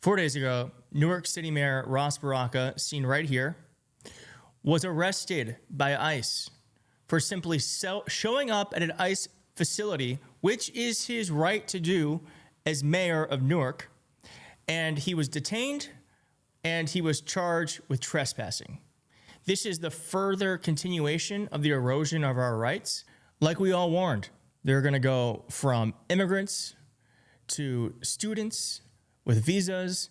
4 days ago, Newark City Mayor Ross Baraka, seen right here, was arrested by ICE for simply showing up at an ICE facility, which is his right to do as mayor of Newark. And he was detained and he was charged with trespassing. This is the further continuation of the erosion of our rights. Like we all warned, they're going to go from immigrants to students with visas.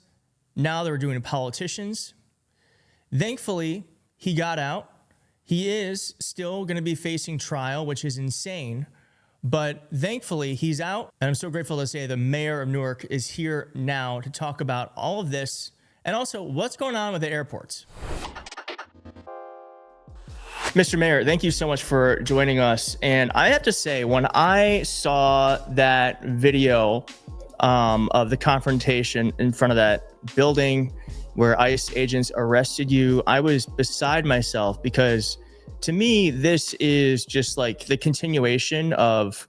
Now they're doing politicians. Thankfully, he got out. He is still going to be facing trial, which is insane. But thankfully, he's out. And I'm so grateful to say the mayor of Newark is here now to talk about all of this and also what's going on with the airports. Mr. Mayor, thank you so much for joining us. And I have to say, when I saw that video of the confrontation in front of that building where ICE agents arrested you, I was beside myself because to me, this is just like the continuation of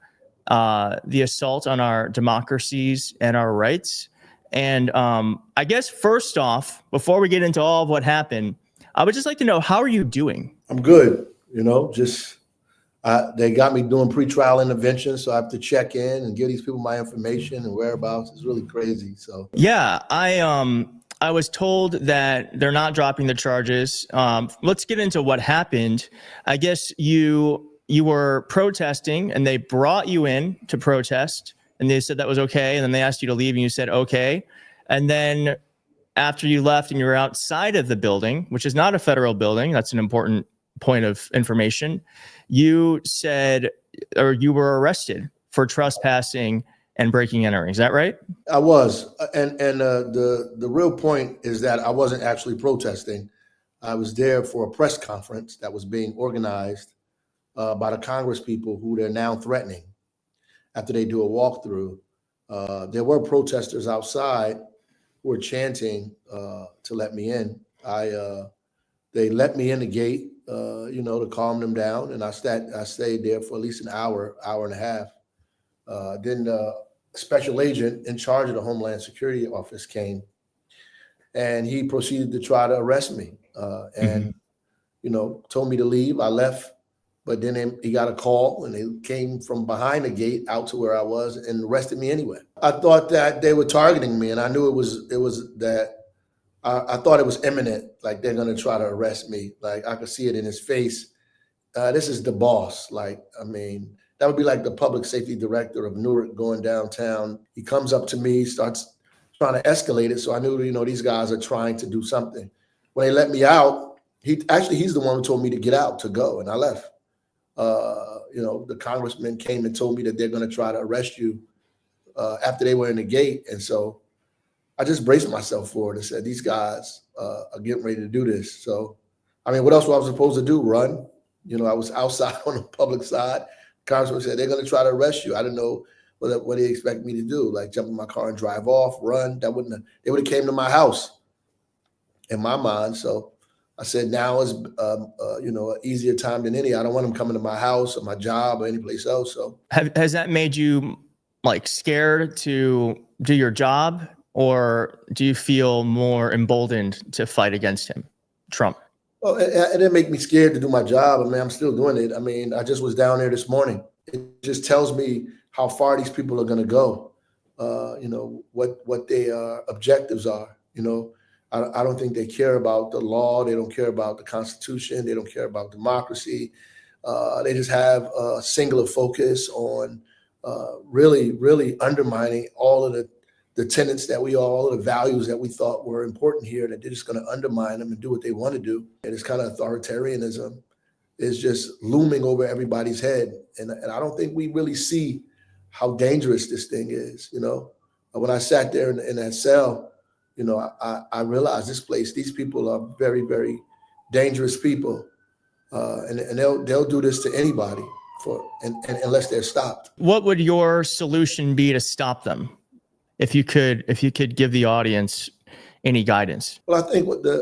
the assault on our democracies and our rights. And I guess first off, before we get into all of what happened, I would just like to know, how are you doing? I'm good. They got me doing pretrial intervention, so I have to check in and give these people my information and whereabouts. It's really crazy. So yeah, I was told that they're not dropping the charges. Let's get into what happened. I guess you were protesting and they brought you in to protest and they said that was okay. And then they asked you to leave and you said, okay. And then after you left and you were outside of the building, which is not a federal building, that's an important point of information, you said, or you were arrested for trespassing and breaking and entering. Is that right? I was. And the real point is that I wasn't actually protesting. I was there for a press conference that was being organized by the Congress people who they're now threatening after they do a walkthrough. There were protesters outside who were chanting to let me in. They let me in the gate, to calm them down. And I stayed there for at least an hour and a half. Then the special agent in charge of the Homeland Security Office came and he proceeded to try to arrest me and told me to leave. I left, but then he got a call and they came from behind the gate out to where I was and arrested me anyway. I thought that they were targeting me and I knew it was that I thought it was imminent, like they're going to try to arrest me. Like I could see it in his face. This is the boss. That would be like the public safety director of Newark going downtown. He comes up to me, starts trying to escalate it. So I knew, these guys are trying to do something. When they let me out, he's the one who told me to get out, to go, and I left. The congressman came and told me that they're going to try to arrest you after they were in the gate. And so I just braced myself for it and said, these guys are getting ready to do this. So, what else was I supposed to do? Run? I was outside on the public side. Congressman said, they're going to try to arrest you. I didn't know what they expect me to do, like jump in my car and drive off, run. They would have came to my house in my mind. So I said, now is, an easier time than any. I don't want them coming to my house or my job or any place else. So has that made you scared to do your job, or do you feel more emboldened to fight against him, Trump? Well, it didn't make me scared to do my job. I'm still doing it. I just was down there this morning. It just tells me how far these people are going to go. What their objectives are. I don't think they care about the law. They don't care about the Constitution. They don't care about democracy. They just have a singular focus on really, really undermining all of the tenets that all of the values that we thought were important here, that they're just going to undermine them and do what they want to do. And it's kind of authoritarianism is just looming over everybody's head. And I don't think we really see how dangerous this thing is. When I sat there in that cell, I realized these people are very, very dangerous people. And they'll do this to anybody unless they're stopped. What would your solution be to stop them? If you could give the audience any guidance. Well,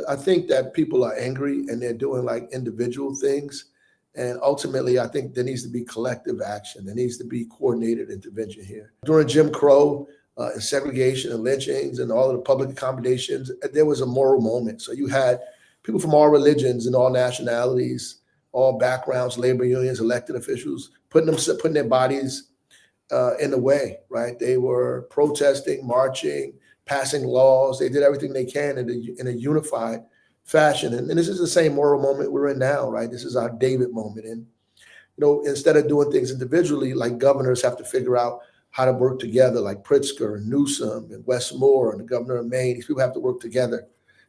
I think that people are angry and they're doing individual things. And ultimately, I think there needs to be collective action. There needs to be coordinated intervention here. During Jim Crow, and segregation and lynchings and all of the public accommodations, there was a moral moment. So you had people from all religions and all nationalities, all backgrounds, labor unions, elected officials, putting their bodies in the way, right? They were protesting, marching, passing laws. They did everything they can in a unified fashion. And this is the same moral moment we're in now, right? This is our David moment. And, instead of doing things individually, like governors have to figure out how to work together, like Pritzker and Newsome and Westmore and the governor of Maine. These people have to work together.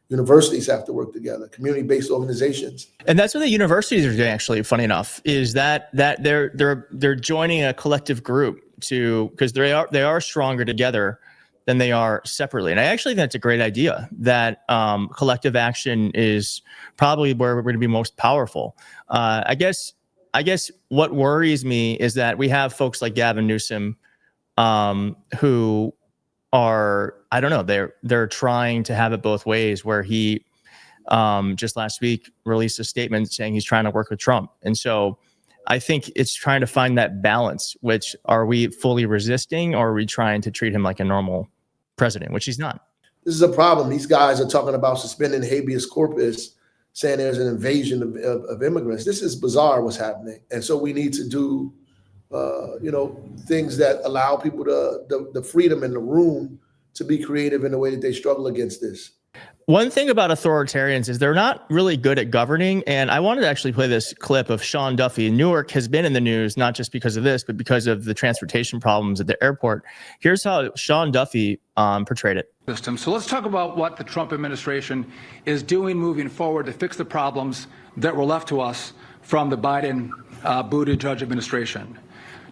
Universities have to work together, community-based organizations. And that's what the universities are doing, actually, funny enough, is that they're joining a collective group because they are stronger together than they are separately. And I actually think that's a great idea, that collective action is probably where we're going to be most powerful. I guess what worries me is that we have folks like Gavin Newsome who are, I don't know, they're trying to have it both ways, where he just last week released a statement saying he's trying to work with Trump. And so I think it's trying to find that balance, which are we fully resisting, or are we trying to treat him like a normal president, which he's not. This is a problem. These guys are talking about suspending habeas corpus, saying there's an invasion of immigrants. This is bizarre what's happening. And so we need to do things that allow people the freedom and the room to be creative in the way that they struggle against this. One thing about authoritarians is they're not really good at governing. And I wanted to actually play this clip of Shawn Duffy. Newark has been in the news, not just because of this, but because of the transportation problems at the airport. Here's how Shawn Duffy portrayed it. So let's talk about what the Trump administration is doing moving forward to fix the problems that were left to us from the Biden-Buttigieg administration.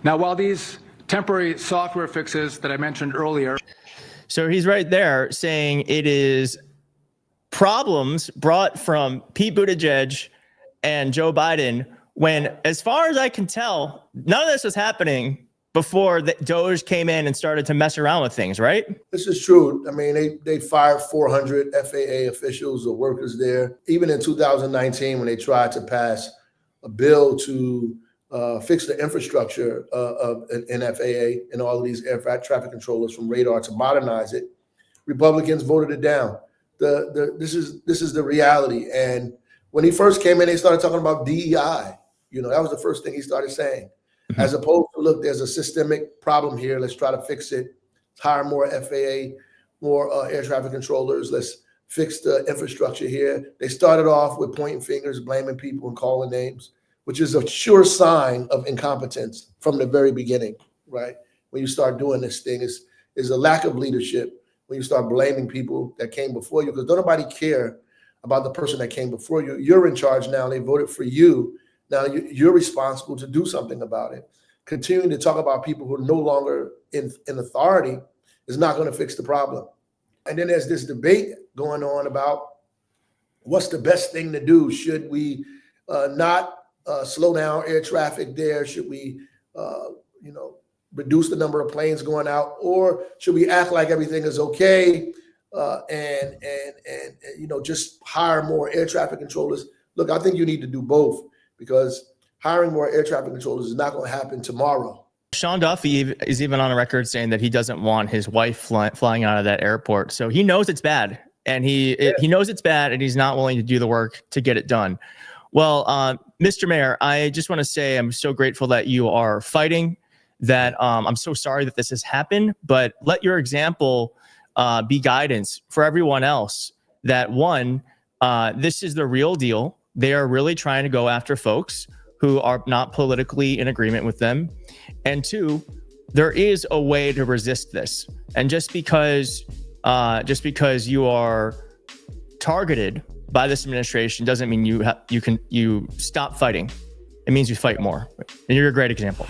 Now, while these temporary software fixes that I mentioned earlier. So he's right there saying it is problems brought from Pete Buttigieg and Joe Biden, when, as far as I can tell, none of this was happening before the Doge came in and started to mess around with things, right? This is true. I mean, they fired 400 FAA officials or workers there. Even in 2019, when they tried to pass a bill to fix the infrastructure of an FAA and all of these air traffic controllers from radar to modernize it, Republicans voted it down. This is the reality. And when he first came in, they started talking about DEI. That was the first thing he started saying, as opposed to, look, there's a systemic problem here. Let's try to fix it. Let's hire more FAA, more air traffic controllers. Let's fix the infrastructure here. They started off with pointing fingers, blaming people and calling names, which is a sure sign of incompetence from the very beginning, right? When you start doing this thing, is a lack of leadership. When you start blaming people that came before you, because don't nobody care about the person that came before you. You're in charge now. They voted for you. Now you're responsible to do something about it. Continuing to talk about people who are no longer in authority is not going to fix the problem. And then there's this debate going on about what's the best thing to do. Should we not slow down air traffic there? Should we, reduce the number of planes going out, or should we act like everything is okay and just hire more air traffic controllers? Look, I think you need to do both, because hiring more air traffic controllers is not going to happen tomorrow. Shawn Duffy is even on a record saying that he doesn't want his wife flying out of that airport. So he knows it's bad, and he knows it's bad, and he's not willing to do the work to get it done. Well, Mr. Mayor, I just want to say I'm so grateful that you are fighting. That I'm so sorry that this has happened, but let your example be guidance for everyone else. That one, this is the real deal. They are really trying to go after folks who are not politically in agreement with them. And two, there is a way to resist this. And just because you are targeted by this administration doesn't mean you stop fighting. It means you fight more. And you're a great example.